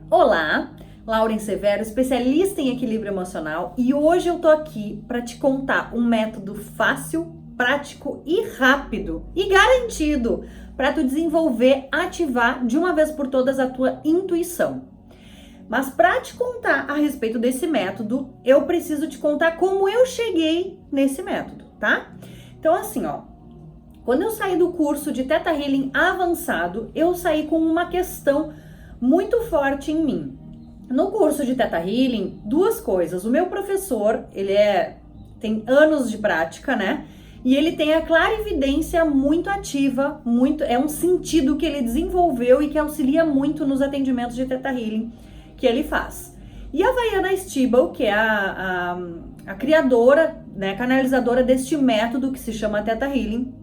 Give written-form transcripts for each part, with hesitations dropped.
Olá, Lauren Severo, especialista em equilíbrio emocional, e hoje eu tô aqui para te contar um método fácil, prático e rápido e garantido para tu desenvolver, ativar de uma vez por todas a tua intuição. Mas para te contar a respeito desse método, eu preciso te contar como eu cheguei nesse método, tá? Então assim, quando eu saí do curso de Theta Healing avançado, eu saí com uma questão muito forte em mim. No curso de Theta Healing, duas coisas. O meu professor, tem anos de prática, né? E ele tem a clarividência muito ativa, é um sentido que ele desenvolveu e que auxilia muito nos atendimentos de Theta Healing que ele faz. E a Vaiana Stibal, que é a criadora, né, canalizadora deste método que se chama Theta Healing,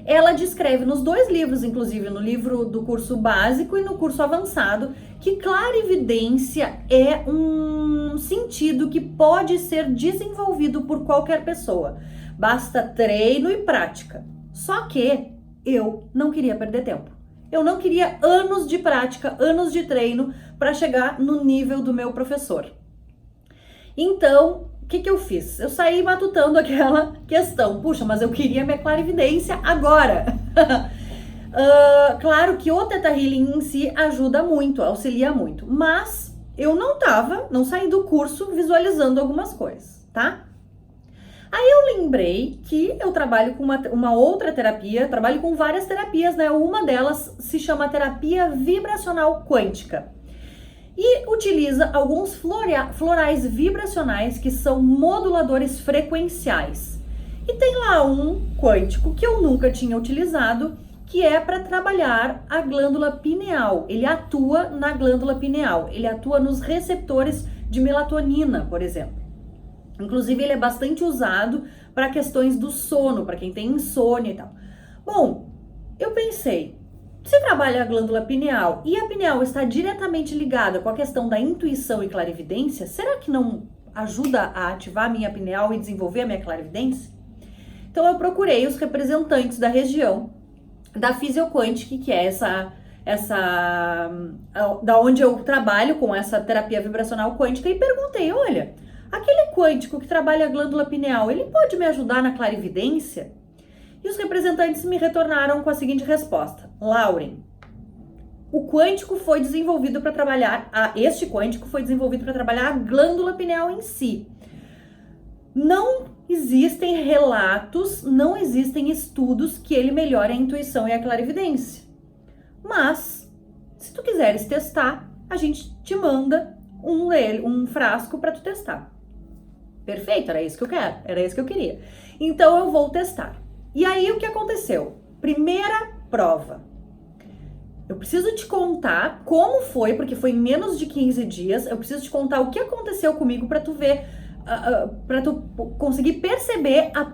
ela descreve nos dois livros, inclusive no livro do curso básico e no curso avançado, que clarividência é um sentido que pode ser desenvolvido por qualquer pessoa. Basta treino e prática. Só que eu não queria perder tempo. Eu não queria anos de prática, anos de treino para chegar no nível do meu professor. Então, o que eu fiz? Eu saí matutando aquela questão. Puxa, mas eu queria minha clarividência agora. Claro que o Theta Healing em si ajuda muito, auxilia muito. Mas eu não saí do curso visualizando algumas coisas, tá? Aí eu lembrei que eu trabalho com uma outra terapia, trabalho com várias terapias, né? Uma delas se chama terapia vibracional quântica. E utiliza alguns florais vibracionais que são moduladores frequenciais. E tem lá um quântico que eu nunca tinha utilizado, que é para trabalhar a glândula pineal. Ele atua na glândula pineal, ele atua nos receptores de melatonina, por exemplo. Inclusive, ele é bastante usado para questões do sono, para quem tem insônia e tal. Bom, eu pensei, se trabalha a glândula pineal e a pineal está diretamente ligada com a questão da intuição e clarividência, será que não ajuda a ativar a minha pineal e desenvolver a minha clarividência? Então eu procurei os representantes da região da Physioquantic, que é da onde eu trabalho com essa terapia vibracional quântica, e perguntei, olha, aquele quântico que trabalha a glândula pineal, ele pode me ajudar na clarividência? E os representantes me retornaram com a seguinte resposta: Lauren, este quântico foi desenvolvido para trabalhar a glândula pineal em si. Não existem relatos, não existem estudos que ele melhore a intuição e a clarividência. Mas, se tu quiseres testar, a gente te manda um frasco para tu testar. Perfeito, era isso que eu quero, era isso que eu queria. Então eu vou testar. E aí o que aconteceu? Primeira prova. Eu preciso te contar como foi, porque foi em menos de 15 dias. Eu preciso te contar o que aconteceu comigo para tu ver, para tu conseguir perceber a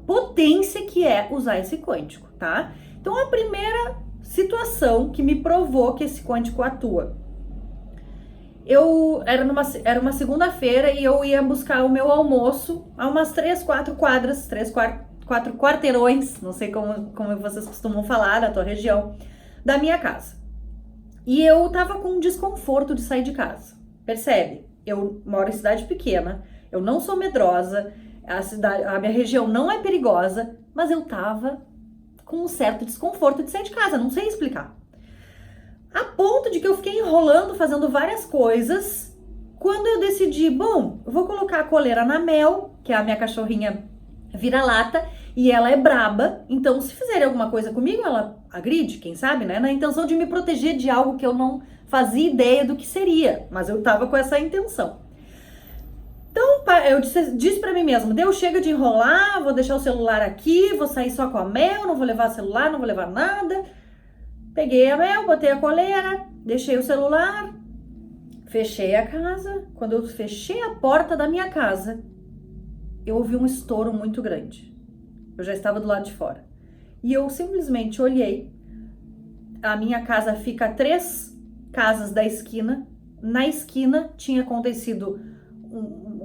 potência que é usar esse quântico, tá? Então a primeira situação que me provou que esse quântico atua. Era uma segunda-feira e eu ia buscar o meu almoço a umas 4 quarteirões, não sei como vocês costumam falar na tua região, da minha casa. E eu tava com um desconforto de sair de casa. Percebe? Eu moro em cidade pequena, eu não sou medrosa, a minha região não é perigosa, mas eu tava com um certo desconforto de sair de casa, não sei explicar. A ponto de que eu fiquei enrolando, fazendo várias coisas, quando eu decidi, bom, eu vou colocar a coleira na Mel, que é a minha cachorrinha vira-lata, e ela é braba, então se fizerem alguma coisa comigo, ela agride, quem sabe, né? Na intenção de me proteger de algo que eu não fazia ideia do que seria, mas eu tava com essa intenção. Então eu disse pra mim mesma, chega de enrolar, vou deixar o celular aqui, vou sair só com a Mel, não vou levar celular, não vou levar nada. Peguei a Mel, botei a coleira, deixei o celular, fechei a casa. Quando eu fechei a porta da minha casa, eu ouvi um estouro muito grande. Eu já estava do lado de fora. E eu simplesmente olhei. A minha casa fica a 3 casas da esquina. Na esquina tinha acontecido,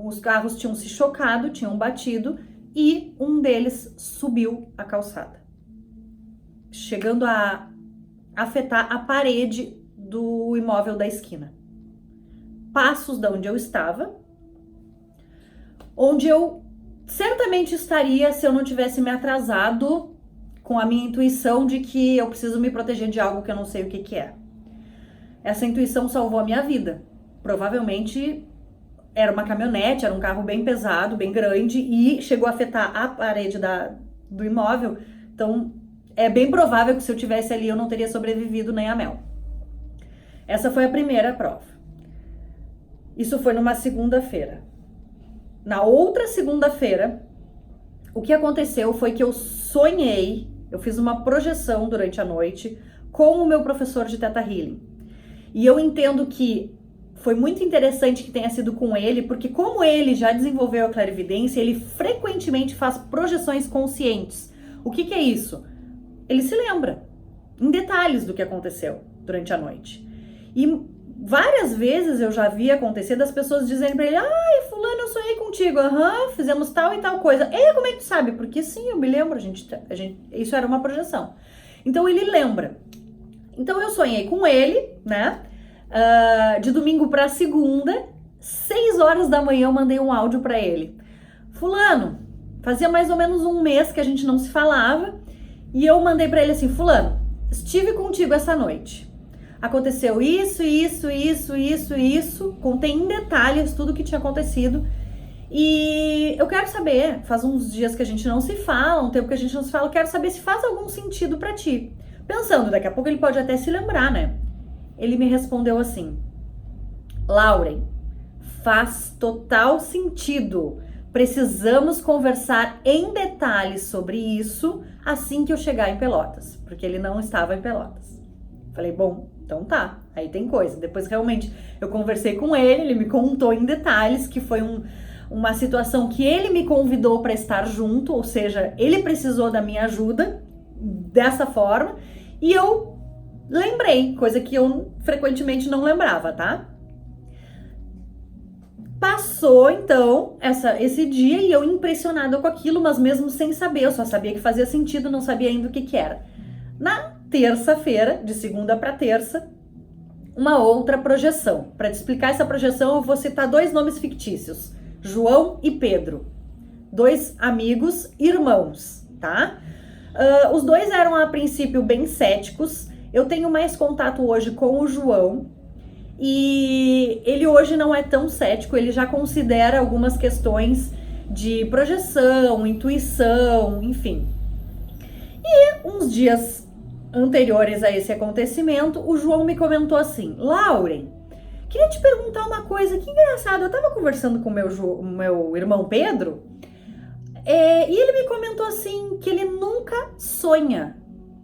os carros tinham se chocado, tinham batido, e um deles subiu a calçada, chegando a afetar a parede do imóvel da esquina. passos de onde eu estava, onde eu certamente estaria se eu não tivesse me atrasado com a minha intuição de que eu preciso me proteger de algo que eu não sei o que que é. Essa intuição salvou a minha vida. Provavelmente era uma caminhonete, era um carro bem pesado, bem grande e chegou a afetar a parede do imóvel. Então, é bem provável que se eu tivesse ali eu não teria sobrevivido nem a Mel. Essa foi a primeira prova. Isso foi numa segunda-feira. Na outra segunda-feira, o que aconteceu foi que eu sonhei, eu fiz uma projeção durante a noite com o meu professor de Theta Healing. E eu entendo que foi muito interessante que tenha sido com ele, porque como ele já desenvolveu a clarividência, ele frequentemente faz projeções conscientes. O que que é isso? Ele se lembra em detalhes do que aconteceu durante a noite. E várias vezes eu já vi acontecer das pessoas dizendo pra ele: ai, fulano, eu sonhei contigo, fizemos tal e tal coisa. E como é que tu sabe? Porque sim, eu me lembro, isso era uma projeção. Então ele lembra. Então eu sonhei com ele, né? De domingo pra segunda, 6 horas da manhã eu mandei um áudio pra ele. Fulano, fazia mais ou menos um mês que a gente não se falava, e eu mandei pra ele assim: fulano, estive contigo essa noite. Aconteceu isso, contei em detalhes tudo o que tinha acontecido. E eu quero saber, faz uns dias que a gente não se fala, um tempo que a gente não se fala, eu quero saber se faz algum sentido pra ti. Pensando, daqui a pouco ele pode até se lembrar, né? Ele me respondeu assim: Lauren, faz total sentido. Precisamos conversar em detalhes sobre isso assim que eu chegar em Pelotas, porque ele não estava em Pelotas. Falei, bom, então tá, aí tem coisa. Depois realmente eu conversei com ele me contou em detalhes que foi uma situação que ele me convidou para estar junto, ou seja, ele precisou da minha ajuda dessa forma, e eu lembrei, coisa que eu frequentemente não lembrava, tá? Passou, então, esse dia e eu impressionada com aquilo, mas mesmo sem saber, eu só sabia que fazia sentido, não sabia ainda o que que era. Na terça-feira, de segunda para terça, uma outra projeção. Para te explicar essa projeção, eu vou citar 2 nomes fictícios, João e Pedro. 2 amigos, irmãos, tá? Os 2 eram, a princípio, bem céticos. Eu tenho mais contato hoje com o João, e ele hoje não é tão cético, ele já considera algumas questões de projeção, intuição, enfim. E uns dias anteriores a esse acontecimento, o João me comentou assim: Lauren, queria te perguntar uma coisa, que engraçado, eu tava conversando com o meu irmão Pedro, e ele me comentou assim, que ele nunca sonha.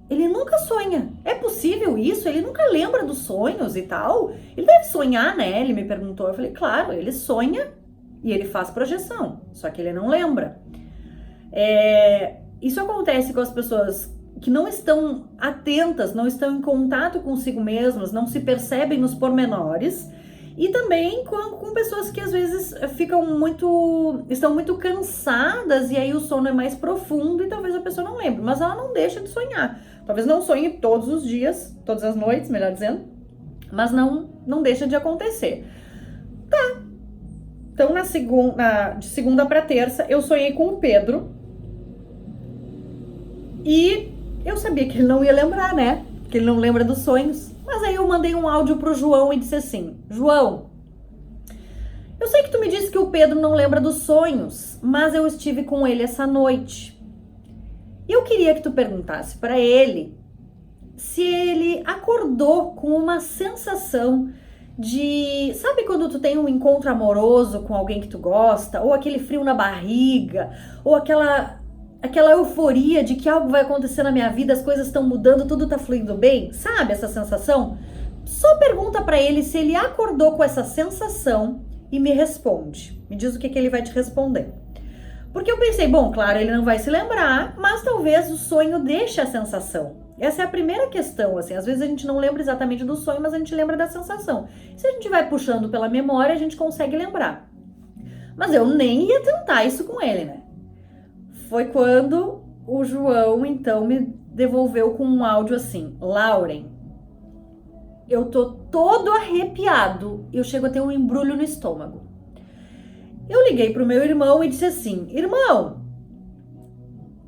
Ele nunca sonha. É possível isso? Ele nunca lembra dos sonhos e tal? Ele deve sonhar, né? Ele me perguntou. Eu falei, claro, ele sonha e ele faz projeção, só que ele não lembra. Isso acontece com as pessoas que não estão atentas, não estão em contato consigo mesmas, não se percebem nos pormenores, e também com pessoas que às vezes estão muito cansadas, e aí o sono é mais profundo e talvez a pessoa não lembre, mas ela não deixa de sonhar. Talvez não sonhe todos os dias, todas as noites, melhor dizendo, mas não deixa de acontecer. Tá. Então, de segunda para terça, eu sonhei com o Pedro, e eu sabia que ele não ia lembrar, né? Que ele não lembra dos sonhos. Mas aí eu mandei um áudio pro João e disse assim: João, eu sei que tu me disse que o Pedro não lembra dos sonhos, mas eu estive com ele essa noite. E eu queria que tu perguntasse para ele se ele acordou com uma sensação de... Sabe quando tu tem um encontro amoroso com alguém que tu gosta? Ou aquele frio na barriga? Ou aquela euforia de que algo vai acontecer na minha vida, as coisas estão mudando, tudo tá fluindo bem? Sabe essa sensação? Só pergunta pra ele se ele acordou com essa sensação e me responde. Me diz o que ele vai te responder. Porque eu pensei, bom, claro, ele não vai se lembrar, mas talvez o sonho deixe a sensação. Essa é a primeira questão, assim, às vezes a gente não lembra exatamente do sonho, mas a gente lembra da sensação. Se a gente vai puxando pela memória, a gente consegue lembrar. Mas eu nem ia tentar isso com ele, né? Foi quando o João, então, me devolveu com um áudio assim: Lauren, eu tô todo arrepiado, eu chego a ter um embrulho no estômago. Eu liguei pro meu irmão e disse assim: irmão,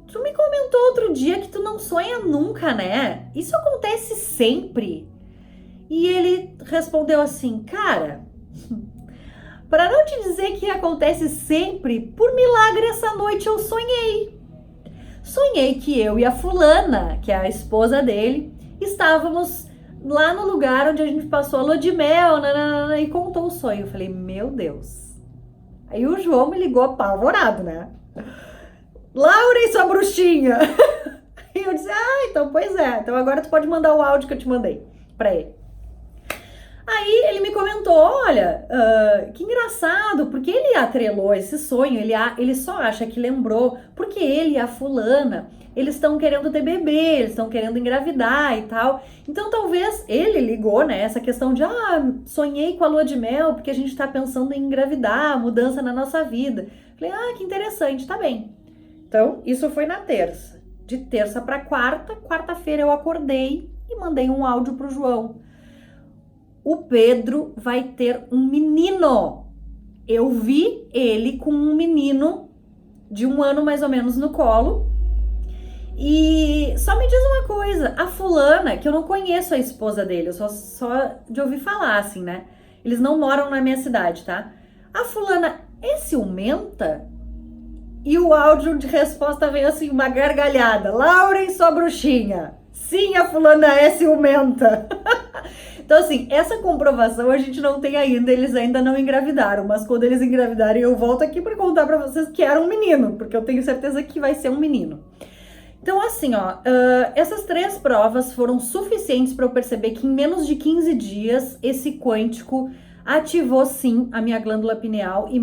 tu me comentou outro dia que tu não sonha nunca, né? Isso acontece sempre. E ele respondeu assim: cara, para não te dizer que acontece sempre, por milagre essa noite eu sonhei. Sonhei que eu e a fulana, que é a esposa dele, estávamos lá no lugar onde a gente passou a lua de mel, nananana, e contou o sonho. Eu falei: meu Deus. Aí o João me ligou apavorado, né? Laura e sua bruxinha. E eu disse: ah, então pois é. Então agora tu pode mandar o áudio que eu te mandei pra ele. Aí ele me comentou: olha, que engraçado, porque ele atrelou esse sonho, ele só acha que lembrou, porque ele e a fulana, eles estão querendo ter bebê, eles estão querendo engravidar e tal. Então talvez ele ligou, né, essa questão de, sonhei com a lua de mel, porque a gente tá pensando em engravidar, mudança na nossa vida. Falei: que interessante, tá bem. Então isso foi na terça. De terça pra quarta-feira eu acordei e mandei um áudio pro João. O Pedro vai ter um menino. Eu vi ele com um menino de 1 ano mais ou menos no colo. E só me diz uma coisa, a fulana, que eu não conheço a esposa dele, eu só de ouvir falar, assim, né? Eles não moram na minha cidade, tá? A fulana é ciumenta? E o áudio de resposta veio assim, uma gargalhada. Laura e sua bruxinha. Sim, a fulana é ciumenta. Então, assim, essa comprovação a gente não tem ainda, eles ainda não engravidaram, mas quando eles engravidarem eu volto aqui para contar para vocês que era um menino, porque eu tenho certeza que vai ser um menino. Então, assim, essas 3 provas foram suficientes para eu perceber que em menos de 15 dias esse quântico ativou sim a minha glândula pineal e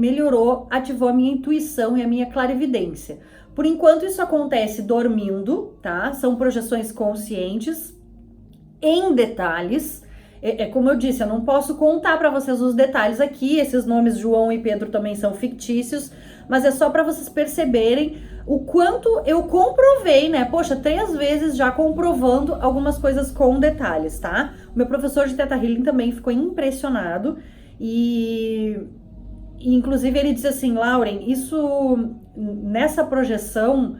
ativou a minha intuição e a minha clarividência. Por enquanto isso acontece dormindo, tá? São projeções conscientes, em detalhes. Como eu disse, eu não posso contar para vocês os detalhes aqui, esses nomes João e Pedro também são fictícios, mas é só para vocês perceberem o quanto eu comprovei, né? Poxa, 3 vezes já comprovando algumas coisas com detalhes, tá? O meu professor de Theta Healing também ficou impressionado e inclusive ele disse assim: Lauren, nessa projeção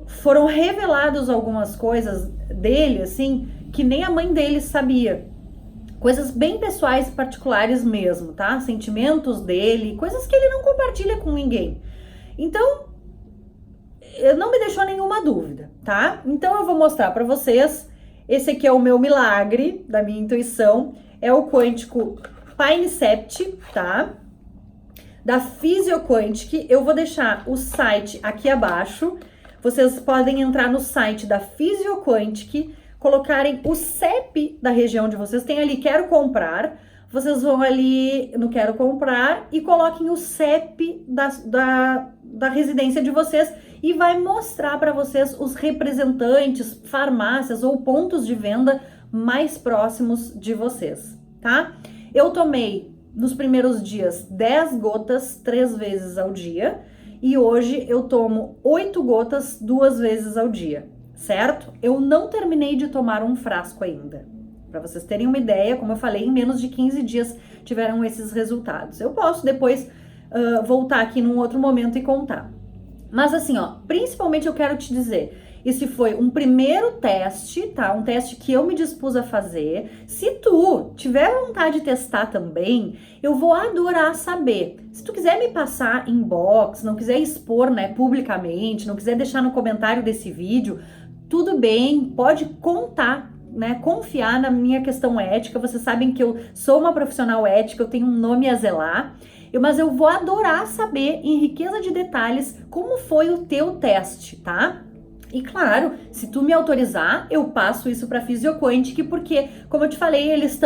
foram reveladas algumas coisas dele, assim, que nem a mãe dele sabia. Coisas bem pessoais e particulares mesmo, tá? Sentimentos dele, coisas que ele não compartilha com ninguém. Então, não me deixou nenhuma dúvida, tá? Então eu vou mostrar pra vocês. Esse aqui é o meu milagre da minha intuição. É o quântico Pinesept, tá? Da Physioquantic. Eu vou deixar o site aqui abaixo. Vocês podem entrar no site da Physioquantic, colocarem o CEP da região de vocês, tem ali quero comprar, vocês vão ali no quero comprar e coloquem o CEP da residência de vocês e vai mostrar para vocês os representantes, farmácias ou pontos de venda mais próximos de vocês, tá? Eu tomei nos primeiros dias 10 gotas 3 vezes ao dia e hoje eu tomo 8 gotas 2 vezes ao dia. Certo? Eu não terminei de tomar um frasco ainda. Para vocês terem uma ideia, como eu falei, em menos de 15 dias tiveram esses resultados. Eu posso depois voltar aqui num outro momento e contar. Mas assim, principalmente eu quero te dizer, esse foi um primeiro teste, tá? Um teste que eu me dispus a fazer. Se tu tiver vontade de testar também, eu vou adorar saber. Se tu quiser me passar inbox, não quiser expor, né, publicamente, não quiser deixar no comentário desse vídeo, tudo bem, pode contar, né, confiar na minha questão ética. Vocês sabem que eu sou uma profissional ética, eu tenho um nome a zelar, mas eu vou adorar saber em riqueza de detalhes como foi o teu teste, tá? E claro, se tu me autorizar, eu passo isso para Physioquantic, porque, como eu te falei, eles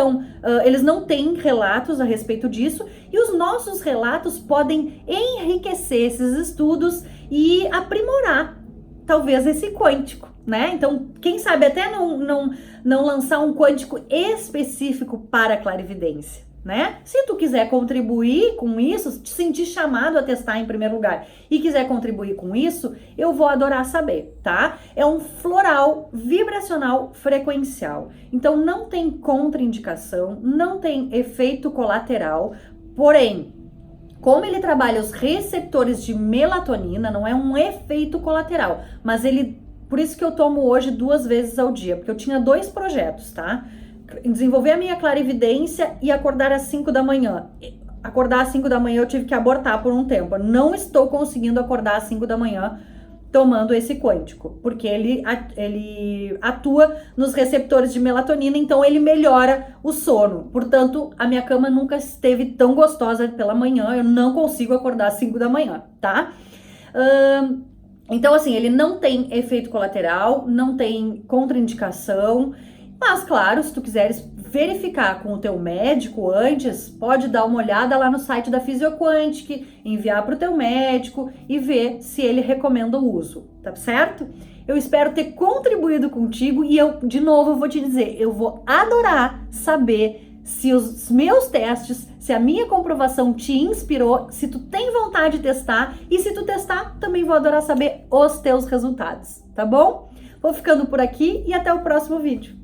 não têm relatos a respeito disso, e os nossos relatos podem enriquecer esses estudos e aprimorar, talvez, esse quântico, né? Então, quem sabe até não lançar um quântico específico para a clarividência, né? Se tu quiser contribuir com isso, te sentir chamado a testar em primeiro lugar e quiser contribuir com isso, eu vou adorar saber, tá? É um floral vibracional frequencial. Então não tem contraindicação, não tem efeito colateral, porém, como ele trabalha os receptores de melatonina, não é um efeito colateral, mas por isso que eu tomo hoje 2 vezes ao dia, porque eu tinha 2 projetos, tá? Desenvolver a minha clarividência e acordar às 5 da manhã. Acordar às 5 da manhã eu tive que abortar por um tempo. Eu não estou conseguindo acordar às 5 da manhã tomando esse quântico, porque ele atua nos receptores de melatonina, então ele melhora o sono. Portanto, a minha cama nunca esteve tão gostosa pela manhã, eu não consigo acordar às 5 da manhã, tá? Então, assim, ele não tem efeito colateral, não tem contraindicação, mas, claro, se tu quiseres verificar com o teu médico antes, pode dar uma olhada lá no site da Physioquantic, enviar para o teu médico e ver se ele recomenda o uso, tá certo? Eu espero ter contribuído contigo e eu, de novo, vou te dizer, eu vou adorar saber se os meus testes, se a minha comprovação te inspirou, se tu tem vontade de testar e se tu testar, também vou adorar saber os teus resultados, tá bom? Vou ficando por aqui e até o próximo vídeo.